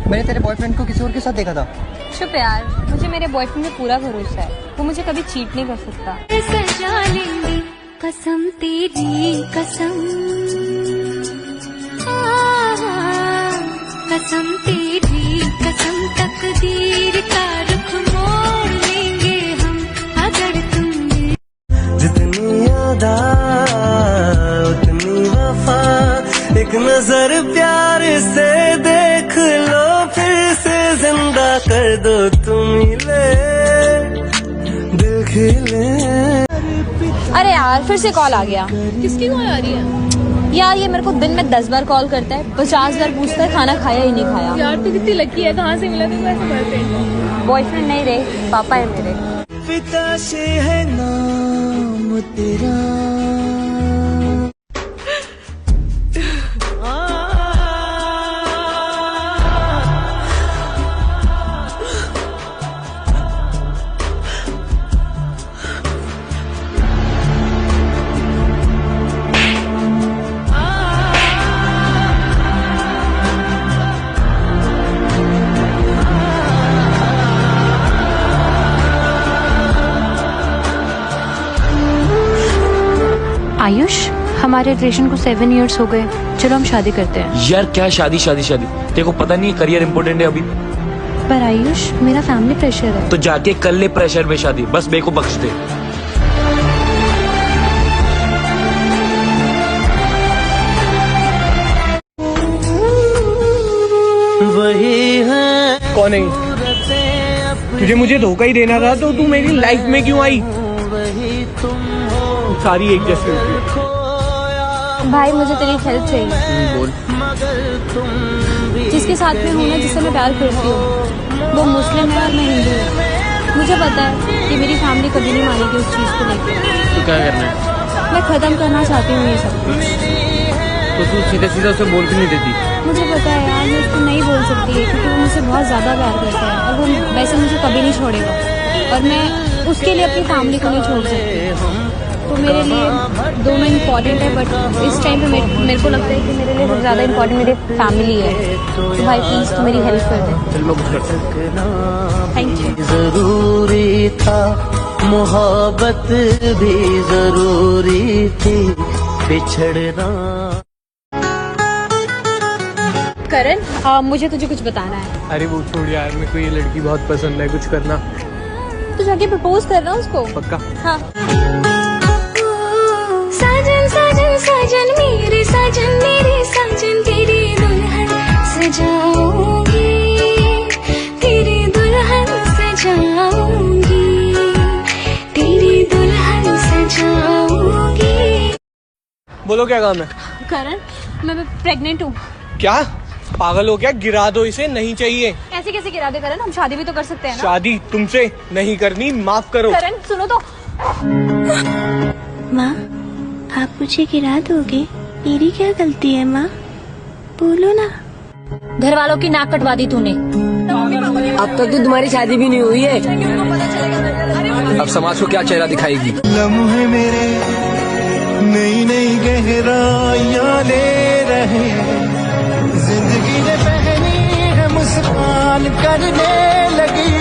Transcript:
मैंने तेरे बॉयफ्रेंड को किसी और के साथ देखा था। चुप यार, मुझे मेरे बॉयफ्रेंड में पूरा भरोसा है, वो मुझे कभी चीट नहीं कर सकता। सजा लेंगे कसम तेरी कसम, कसम तेरी कसम, तकदीर का रुख मोड़ लेंगे हम अगर तुम। जितनी यादा उतनी वफा, एक नजर प्यार से देख लो, फिर से जिंदा कर दो तुम ले दिल खिले। अरे यार फिर से कॉल आ गया। किसकी कॉल आ रही है? यार ये मेरे को दिन में 10 बार कॉल करता है, 50 बार पूछता है खाना खाया ही नहीं खाया। यार तू कितनी लकी है, कहाँ से मिला तुमको ऐसा बॉयफ्रेंड? बॉयफ्रेंड नहीं रहे, पापा है मेरे। पिता से है नाम तेरा। आयुष, हमारे रिलेशन को 7 इयर्स हो गए, चलो हम शादी करते हैं। यार क्या शादी शादी शादी, तेरे को पता नहीं है करियर इम्पोर्टेंट है अभी। पर आयुष, मेरा फैमिली प्रेशर है। तो जाके कर ले प्रेशर में शादी, बस मेरे को बख्श दे। वही है कौन है? तुझे मुझे धोखा ही देना था तो तू मेरी लाइफ में क्यों आई? सारी एक जैसी होती है। भाई मुझे तेरी हेल्प चाहिए। बोल। जिसके साथ में हूँ ना, जिससे मैं प्यार करती हूँ, वो मुस्लिम है और मैं हिंदू हूँ। मुझे पता है कि मेरी फैमिली कभी नहीं मानेगी उस चीज़ को लेकर। तो क्या करना है? मैं ख़त्म करना चाहती हूँ ये सब कुछ। तो तू सीधा सीधा उसे बोल क्यों नहीं देती? मुझे पता है यार, मैं उसको नहीं बोल सकती है क्योंकि वो मुझसे बहुत ज़्यादा प्यार करता है और वो वैसे मुझे कभी नहीं छोड़ेगा, और मैं उसके लिए अपनी फैमिली को नहीं छोड़ सकती। तो मेरे लिए दोनों इम्पॉर्टेंट है, बट इस टाइम पे मेरे को लगता है कि मेरे लिए सबसे ज़्यादा इम्पॉर्टेंट मेरी फैमिली है। तो भाई प्लीज़ तू मेरी हेल्प कर दे। चल मैं कुछ करता हूँ। Thank you. जरूरी था, मोहब्बत भी जरूरी थी, बिछड़ना। करण, मुझे तुझे कुछ बताना है। अरे वो छोड़ यार, मेरे को ये लड़की बहुत पसंद है, कुछ करना। तू जाके प्रपोज कर रहा है उसको? पक्का? हाँ। साजन साजन साजन मेरे साजन, मेरे साजन तेरी दुल्हन सजाऊंगी, तेरी दुल्हन सजाऊंगी, तेरी दुल्हन सजाऊंगी। बोलो क्या काम है? करण, मैं प्रेग्नेंट हूँ। क्या पागल हो क्या? गिरा दो इसे, नहीं चाहिए। ऐसे कैसे गिरा दे करण, हम शादी भी तो कर सकते हैं ना। शादी तुमसे नहीं करनी, माफ करो। करण सुनो तो। माँ, आप मुझे गिरा दोगे? मेरी क्या गलती है माँ? बोलो ना। घर वालों की नाक कटवा दी तूने। अब तक तो तुम्हारी शादी भी नहीं हुई है। अब समाज को क्या चेहरा दिखाएगी? लम्हे मेरे नई नई गहराइयां ले रहे, जिंदगी ने पहनी है मुस्कान करने लगी।